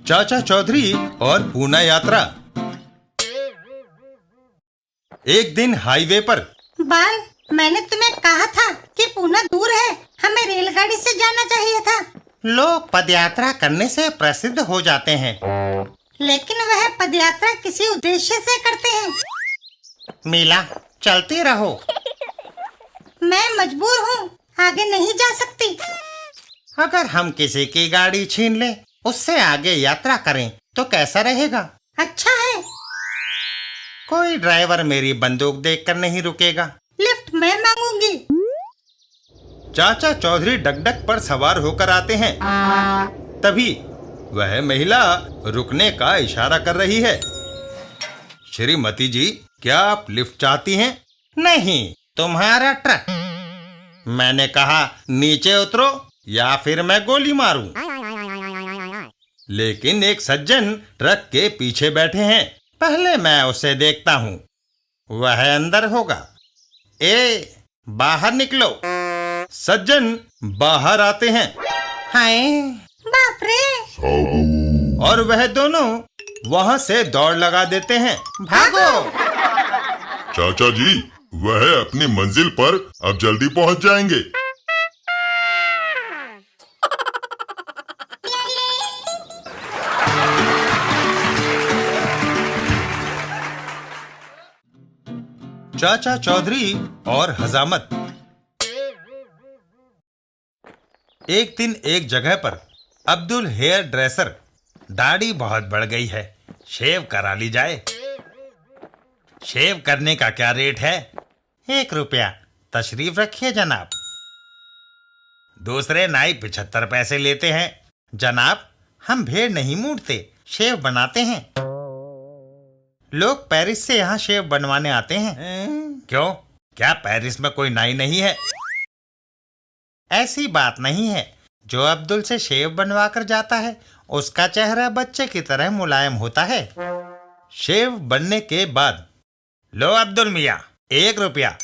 चाचा चौधरी और पूना यात्रा। एक दिन हाईवे पर। बाल, मैंने तुम्हें कहा था कि पूना दूर है, हमें रेलगाड़ी से जाना चाहिए था। लोग पदयात्रा करने से प्रसिद्ध हो जाते हैं, लेकिन वह पदयात्रा किसी उद्देश्य से करते हैं। मीला, चलते रहो। मैं मजबूर हूँ, आगे नहीं जा सकती। अगर हम किसी की गाड़ी छीन लें, उससे आगे यात्रा करें तो कैसा रहेगा? अच्छा है। कोई ड्राइवर मेरी बंदूक देखकर नहीं रुकेगा। लिफ्ट मैं मांगूंगी। चाचा चौधरी डगडग पर सवार होकर आते हैं। तभी वह महिला रुकने का इशारा कर रही है। श्रीमती जी, क्या आप लिफ्ट चाहती हैं? नहीं, तुम्हारा ट्रक। मैंने कहा नीचे उतरो या फिर मैं गोली मारूं। लेकिन एक सज्जन ट्रक के पीछे बैठे हैं। पहले मैं उसे देखता हूँ, वह अंदर होगा। बाहर निकलो। सज्जन बाहर आते हैं। हाय बाप रे! और वह दोनों वहाँ से दौड़ लगा देते हैं। भागो! चाचा जी, वह अपनी मंजिल पर अब जल्दी पहुँच जाएंगे। चाचा चौधरी और हजामत। एक दिन एक जगह पर अब्दुल हेयर ड्रेसर। दाढ़ी बहुत बढ़ गई है, शेव करा ली जाए। शेव करने का क्या रेट है? 1 रुपया। तशरीफ रखिए जनाब। दूसरे नाई 75 पैसे लेते हैं। जनाब, हम भेड़ नहीं मूंढते, शेव बनाते हैं। लोग पेरिस से यहाँ शेव बनवाने आते हैं। क्यों? क्या पेरिस में कोई नाई नहीं है? ऐसी बात नहीं है। जो अब्दुल से शेव बनवा कर जाता है, उसका चेहरा बच्चे की तरह मुलायम होता है। शेव बनने के बाद, लो अब्दुल मियाँ, 1 रुपया।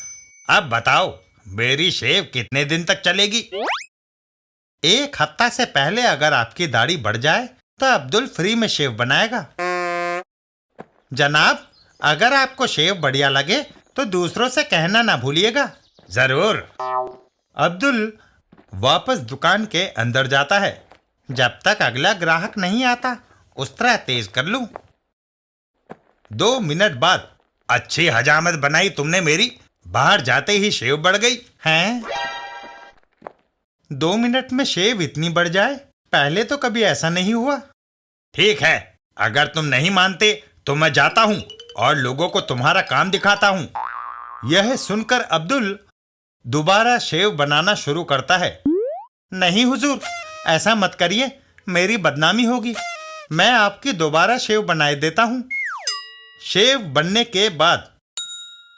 अब बताओ, मेरी शेव कितने दिन तक चलेगी? 1 हफ्ता से पहले अगर आपकी दाढ़ी बढ़ जाए तो अब्दुल फ्री में शेव बनाएगा। जनाब, अगर आपको शेव बढ़िया लगे तो दूसरों से कहना ना भूलिएगा। जरूर। अब्दुल वापस दुकान के अंदर जाता है। जब तक अगला ग्राहक नहीं आता, उस तरह तेज कर लूं। 2 मिनट बाद, अच्छी हजामत बनाई तुमने मेरी। बाहर जाते ही शेव बढ़ गई हैं। 2 मिनट में शेव इतनी बढ़ जाए, पहले तो कभी ऐसा नहीं हुआ। ठीक है, अगर तुम नहीं मानते तो मैं जाता हूं और लोगों को तुम्हारा काम दिखाता हूं। यह सुनकर अब्दुल दोबारा शेव बनाना शुरू करता है। नहीं हुजूर, ऐसा मत करिए, मेरी बदनामी होगी। मैं आपकी दोबारा शेव बनाए देता हूं। शेव बनने के बाद,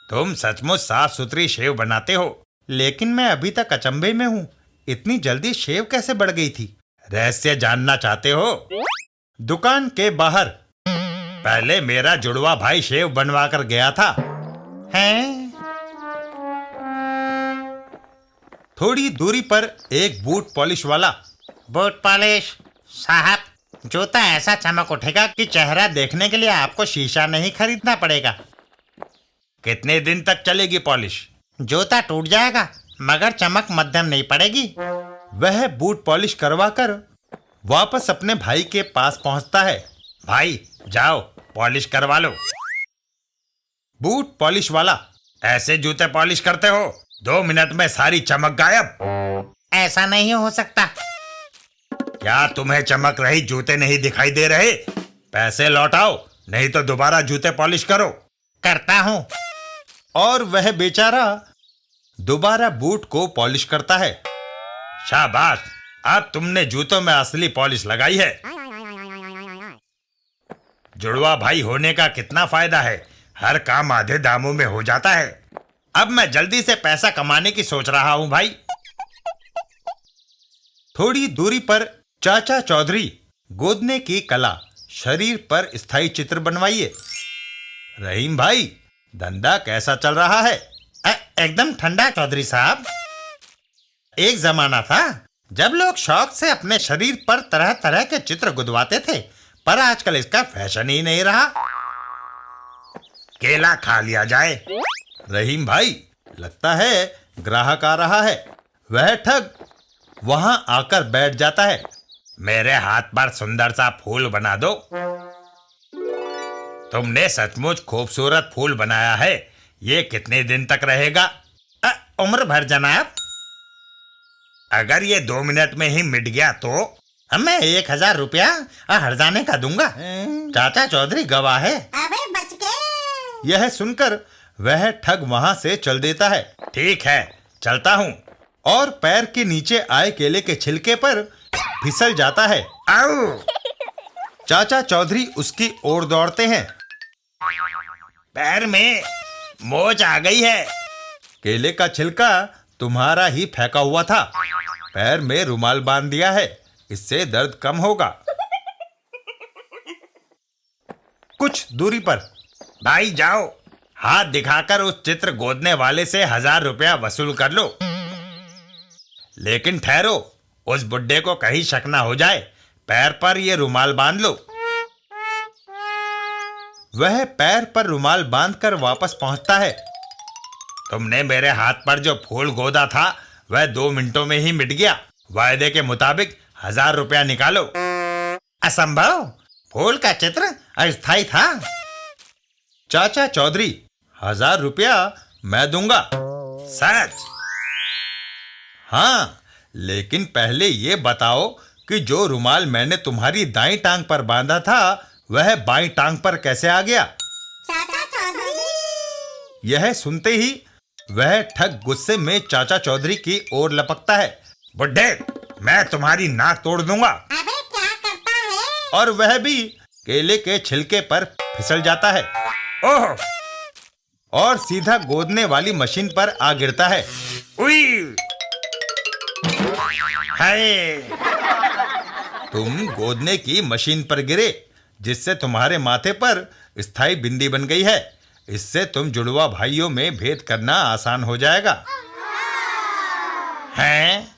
तुम सचमुच साफ सुथरी शेव बनाते हो, लेकिन मैं अभी तक अचंभे में हूं। इतनी जल्दी शेव कैसे बढ़ गई थी? रहस्य जानना चाहते हो? दुकान के बाहर पहले मेरा जुड़वा भाई शेव बनवा कर गया था। हैं? थोड़ी दूरी पर एक बूट पॉलिश वाला। बूट पॉलिश साहब, जूता ऐसा चमक उठेगा कि चेहरा देखने के लिए आपको शीशा नहीं खरीदना पड़ेगा। कितने दिन तक चलेगी पॉलिश? जूता टूट जाएगा, मगर चमक मध्यम नहीं पड़ेगी। वह बूट पॉलिश करवा कर वापस अपने भाई के पास पहुंचता है। भाई जाओ, पॉलिश करवा लो। बूट पॉलिश वाला, ऐसे जूते पॉलिश करते हो? 2 मिनट में सारी चमक गायब। ऐसा नहीं हो सकता। क्या तुम्हें चमक रही जूते नहीं दिखाई दे रहे? पैसे लौटाओ, नहीं तो दोबारा जूते पॉलिश करो। करता हूं। और वह बेचारा दोबारा बूट को पॉलिश करता है। शाबाश, अब तुमने जूतों में असली पॉलिश लगाई है। जुड़वा भाई होने का कितना फायदा है, हर काम आधे दामों में हो जाता है। अब मैं जल्दी से पैसा कमाने की सोच रहा हूं भाई। थोड़ी दूरी पर चाचा चौधरी। गोदने की कला, शरीर पर स्थायी चित्र बनवाइए। रहीम भाई, धंधा कैसा चल रहा है? एकदम ठंडा चौधरी साहब। एक जमाना था जब लोग शौक से अपने शरीर पर तरह तरह के चित्र गुदवाते थे, पर आजकल इसका फैशन ही नहीं रहा। केला खा लिया जाए। रहीम भाई, लगता है ग्राहक आ रहा है। वह ठग वहां आकर बैठ जाता है। मेरे हाथ पर सुंदर सा फूल बना दो। तुमने सचमुच खूबसूरत फूल बनाया है। ये कितने दिन तक रहेगा? उम्र भर जनाब। अगर ये 2 मिनट में ही मिट गया तो मैं 1000 रुपया हर्जाने का दूंगा। चाचा चौधरी गवाह है। अबे बच गए। यह सुनकर वह ठग वहां से चल देता है। ठीक है, चलता हूँ। और पैर के नीचे आए केले के छिलके पर फिसल जाता है। आओ! चाचा चौधरी उसकी ओर दौड़ते हैं। पैर में मोच आ गई है। केले का छिलका तुम्हारा ही फेंका हुआ था। पैर में रुमाल बांध दिया है, इससे दर्द कम होगा। कुछ दूरी पर। भाई जाओ, हाथ दिखाकर उस चित्र गोदने वाले से 1000 रुपया वसूल कर लो। लेकिन ठहरो, उस बुड्ढे को कहीं शक ना हो जाए। पैर पर ये रुमाल बांध लो। वह पैर पर रुमाल बांधकर वापस पहुंचता है। तुमने मेरे हाथ पर जो फूल गोदा था वह 2 मिनटों में ही मिट गया। वायदे के मुताबिक 1000 रुपया निकालो। असंभव, फूल का चित्र अस्थायी था। चाचा चौधरी, 1000 रुपया मैं दूंगा। सच? हाँ, लेकिन पहले ये बताओ कि जो रुमाल मैंने तुम्हारी दाईं टांग पर बांधा था वह बाईं टांग पर कैसे आ गया? चाचा चौधरी। यह सुनते ही वह ठग गुस्से में चाचा चौधरी की ओर लपकता है। बुड्ढे, मैं तुम्हारी नाक तोड़ दूंगा। अबे क्या करता है? और वह भी केले के छिलके पर फिसल जाता है। ओह! और सीधा गोदने वाली मशीन पर आ गिरता है। उई! हाय! तुम गोदने की मशीन पर गिरे, जिससे तुम्हारे माथे पर स्थायी बिंदी बन गई है। इससे तुम जुड़वा भाइयों में भेद करना आसान हो जाएगा। हैं?